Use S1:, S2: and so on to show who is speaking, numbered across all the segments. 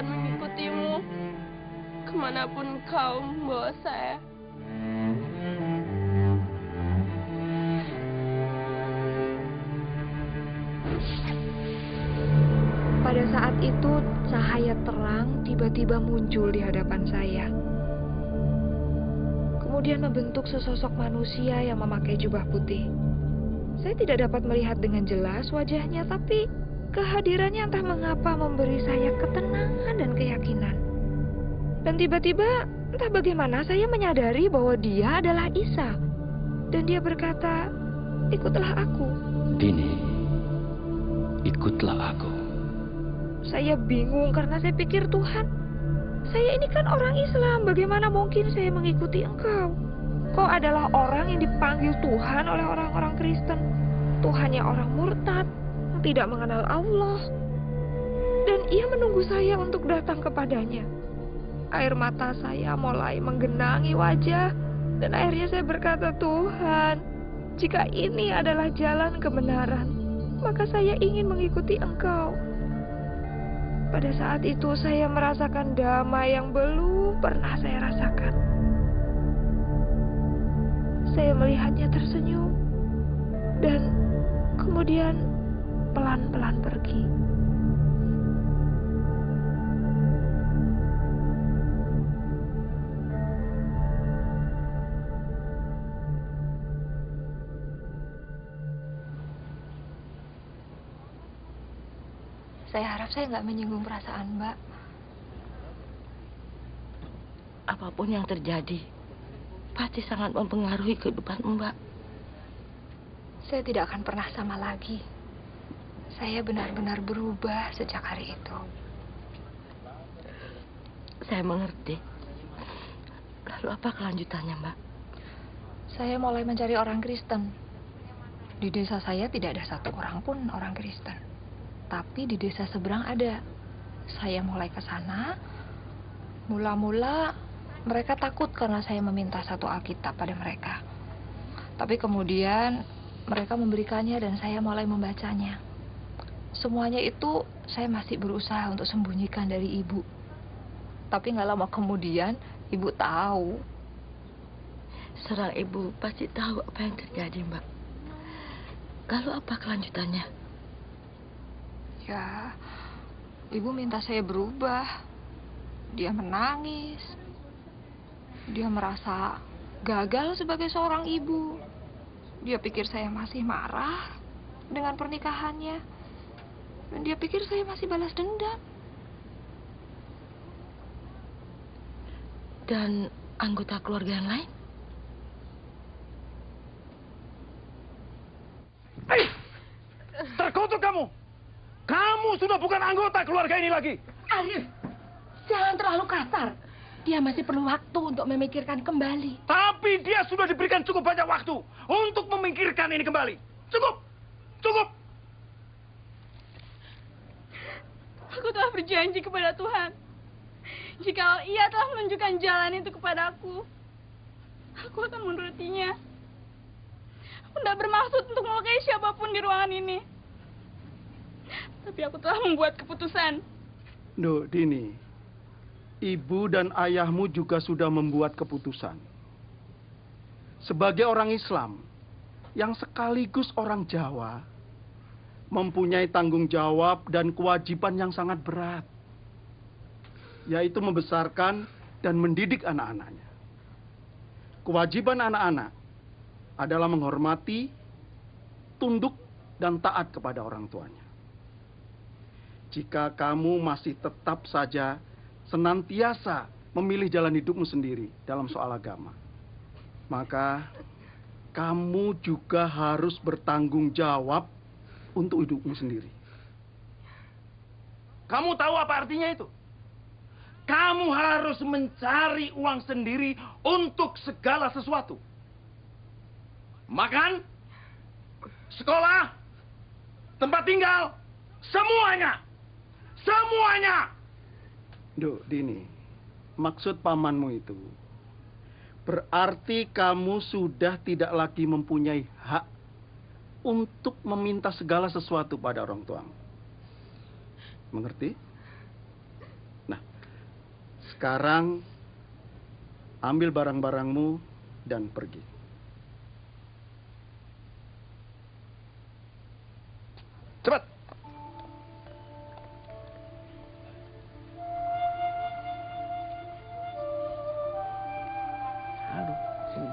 S1: akan mengikutimu kemanapun kau membawa saya.
S2: Pada saat itu, cahaya terang tiba-tiba muncul di hadapan saya. Kemudian membentuk sesosok manusia yang memakai jubah putih. Saya tidak dapat melihat dengan jelas wajahnya, tapi kehadirannya entah mengapa memberi saya ketenangan dan keyakinan. Dan tiba-tiba, entah bagaimana saya menyadari bahwa dia adalah Isa. Dan dia berkata, "Ikutlah aku."
S3: Dini, ikutlah aku.
S2: Saya bingung karena saya pikir, Tuhan, saya ini kan orang Islam, bagaimana mungkin saya mengikuti Engkau? Kau adalah orang yang dipanggil Tuhan oleh orang-orang Kristen. Tuhannya orang murtad, yang tidak mengenal Allah. Dan ia menunggu saya untuk datang kepadanya. Air mata saya mulai menggenangi wajah, dan akhirnya saya berkata, "Tuhan, jika ini adalah jalan kebenaran, maka saya ingin mengikuti Engkau." Pada saat itu saya merasakan damai yang belum pernah saya rasakan. Saya melihatnya tersenyum dan kemudian pelan-pelan pergi. Saya harap saya nggak menyinggung perasaan Mbak.
S4: Apapun yang terjadi, pasti sangat mempengaruhi kehidupan Mbak.
S2: Saya tidak akan pernah sama lagi. Saya benar-benar berubah sejak hari itu.
S4: Saya mengerti. Lalu apa kelanjutannya, Mbak?
S2: Saya mulai mencari orang Kristen. Di desa saya tidak ada satu orang pun orang Kristen. Tapi di desa seberang ada. Saya mulai ke sana. Mula-mula mereka takut karena saya meminta satu Alkitab pada mereka. Tapi kemudian mereka memberikannya dan saya mulai membacanya. Semuanya itu saya masih berusaha untuk sembunyikan dari ibu. Tapi nggak lama kemudian ibu tahu.
S4: Seorang ibu pasti tahu apa yang terjadi, Mbak. Lalu apa kelanjutannya?
S2: Ya, ibu minta saya berubah. Dia menangis. Dia merasa gagal sebagai seorang ibu. Dia pikir saya masih marah dengan pernikahannya. Dan dia pikir saya masih balas dendam.
S4: Dan anggota keluarga yang lain?
S5: Hei! Terkutuk kamu! Kamu sudah bukan anggota keluarga ini lagi.
S4: Arif, jangan terlalu kasar. Dia masih perlu waktu untuk memikirkan kembali.
S5: Tapi dia sudah diberikan cukup banyak waktu untuk memikirkan ini kembali. Cukup! Cukup!
S1: Aku telah berjanji kepada Tuhan. Jika Ia telah menunjukkan jalan itu kepadaku, aku akan menurutinya. Aku tidak bermaksud untuk melukai siapapun di ruangan ini. Tapi aku telah membuat keputusan.
S5: Duh, Dini. Ibu dan ayahmu juga sudah membuat keputusan. Sebagai orang Islam, yang sekaligus orang Jawa, mempunyai tanggung jawab dan kewajiban yang sangat berat. Yaitu membesarkan dan mendidik anak-anaknya. Kewajiban anak-anak adalah menghormati, tunduk, dan taat kepada orang tuanya. Jika kamu masih tetap saja senantiasa memilih jalan hidupmu sendiri dalam soal agama, maka kamu juga harus bertanggung jawab untuk hidupmu sendiri. Kamu tahu apa artinya itu? Kamu harus mencari uang sendiri untuk segala sesuatu. Makan, sekolah, tempat tinggal, semuanya. Semuanya! Duh, Dini, maksud pamanmu itu berarti kamu sudah tidak lagi mempunyai hak untuk meminta segala sesuatu pada orang tuamu. Mengerti? Nah, Sekarang ambil barang-barangmu dan pergi. Cepat. Aduh, sini.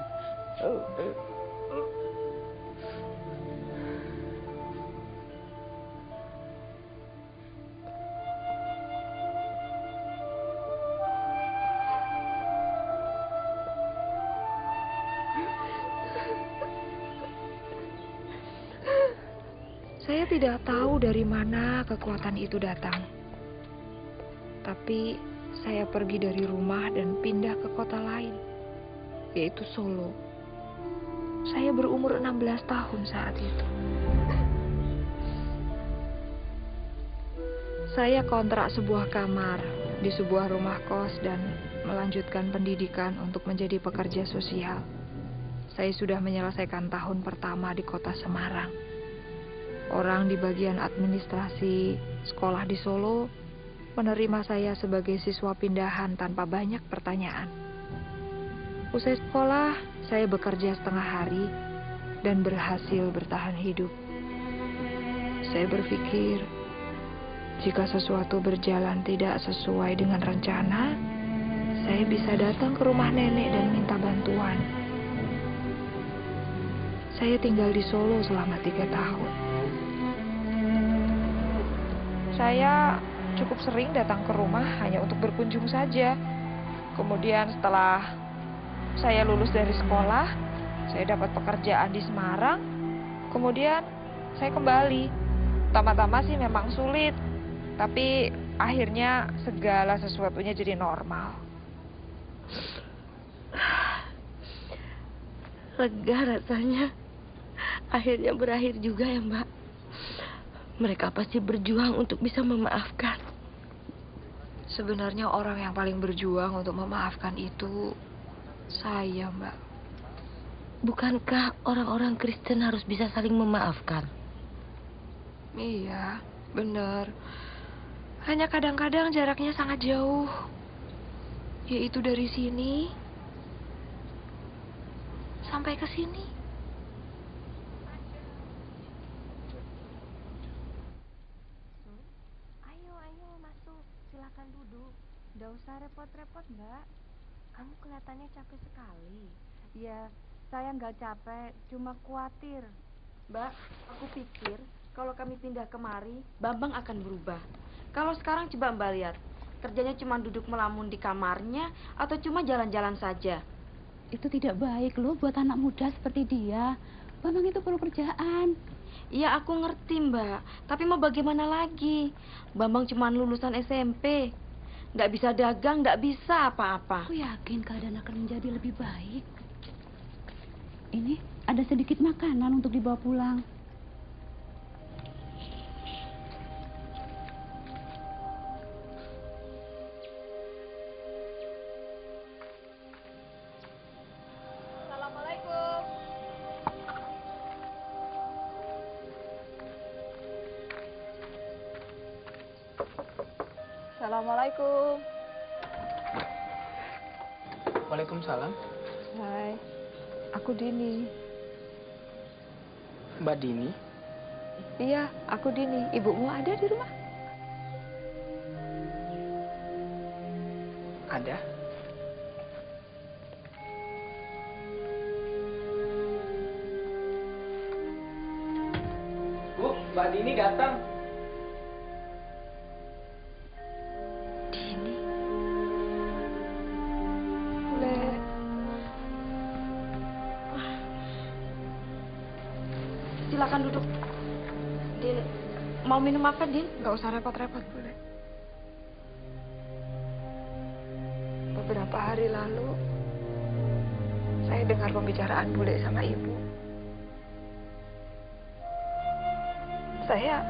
S2: Saya tidak tahu dari mana kekuatan itu datang. Tapi saya pergi dari rumah dan pindah ke kota lain, yaitu Solo. Saya berumur 16 tahun saat itu. Saya kontrak sebuah kamar di sebuah rumah kos dan melanjutkan pendidikan untuk menjadi pekerja sosial. Saya sudah menyelesaikan tahun pertama di kota Semarang. Orang di bagian administrasi sekolah di Solo menerima saya sebagai siswa pindahan tanpa banyak pertanyaan. Usai sekolah, saya bekerja setengah hari dan berhasil bertahan hidup. Saya berpikir, jika sesuatu berjalan tidak sesuai dengan rencana, saya bisa datang ke rumah nenek dan minta bantuan. Saya tinggal di Solo selama 3 tahun. Saya cukup sering datang ke rumah hanya untuk berkunjung saja. Kemudian setelah saya lulus dari sekolah, saya dapat pekerjaan di Semarang. Kemudian saya kembali. Pertama-tama sih memang sulit, tapi akhirnya segala sesuatunya jadi normal.
S4: Lega rasanya. Akhirnya berakhir juga ya, Mbak. Mereka pasti berjuang untuk bisa memaafkan.
S2: Sebenarnya orang yang paling berjuang untuk memaafkan itu saya, Mbak.
S4: Bukankah orang-orang Kristen harus bisa saling memaafkan?
S2: Iya, benar. Hanya kadang-kadang jaraknya sangat jauh. Yaitu dari sini sampai ke sini.
S3: Ayo masuk, silakan duduk. Nggak usah repot-repot, Mbak. Kamu kelihatannya capek sekali. Ya, saya nggak capek, cuma khawatir.
S6: Mbak, aku pikir kalau kami pindah kemari, Bambang akan berubah. Kalau sekarang coba Mbak lihat, kerjanya cuma duduk melamun di kamarnya atau cuma jalan-jalan saja.
S7: Itu tidak baik loh buat anak muda seperti dia. Bambang itu perlu kerjaan.
S6: Iya, aku ngerti Mbak, tapi mau bagaimana lagi? Bambang cuma lulusan SMP. Nggak bisa dagang, nggak bisa apa-apa.
S7: Aku yakin keadaan akan menjadi lebih baik. Ini ada sedikit makanan untuk dibawa pulang.
S1: Assalamualaikum. Assalamualaikum.
S8: Waalaikumsalam.
S2: Hai, aku Dini.
S8: Mbak Dini?
S2: Iya, aku Dini. Ibumu ada di rumah?
S8: Ada. Bu, Mbak Dini datang.
S2: Dini. Boleh.
S6: Silakan duduk. Din, mau minum apa, Din?
S2: Nggak usah repot-repot, boleh. Beberapa hari lalu, saya dengar pembicaraan Bule sama Ibu. Saya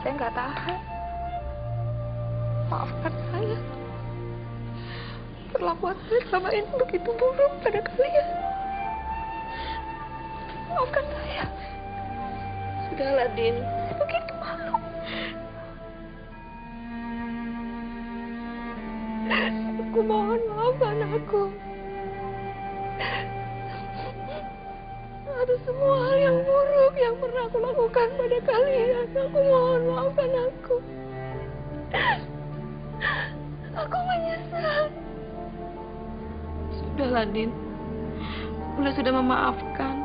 S2: nggak tahan. Maafkan saya. Perlakuan saya selama ini begitu buruk pada kalian. Maafkan saya.
S6: Sudahlah, Din.
S2: Begitu malu. Aku mohon maafkan aku. Atas semua hal yang buruk yang pernah aku lakukan pada kalian. Aku mohon maafkan aku. Aku menyesal.
S6: Sudahlah, Din. Bunda sudah memaafkan.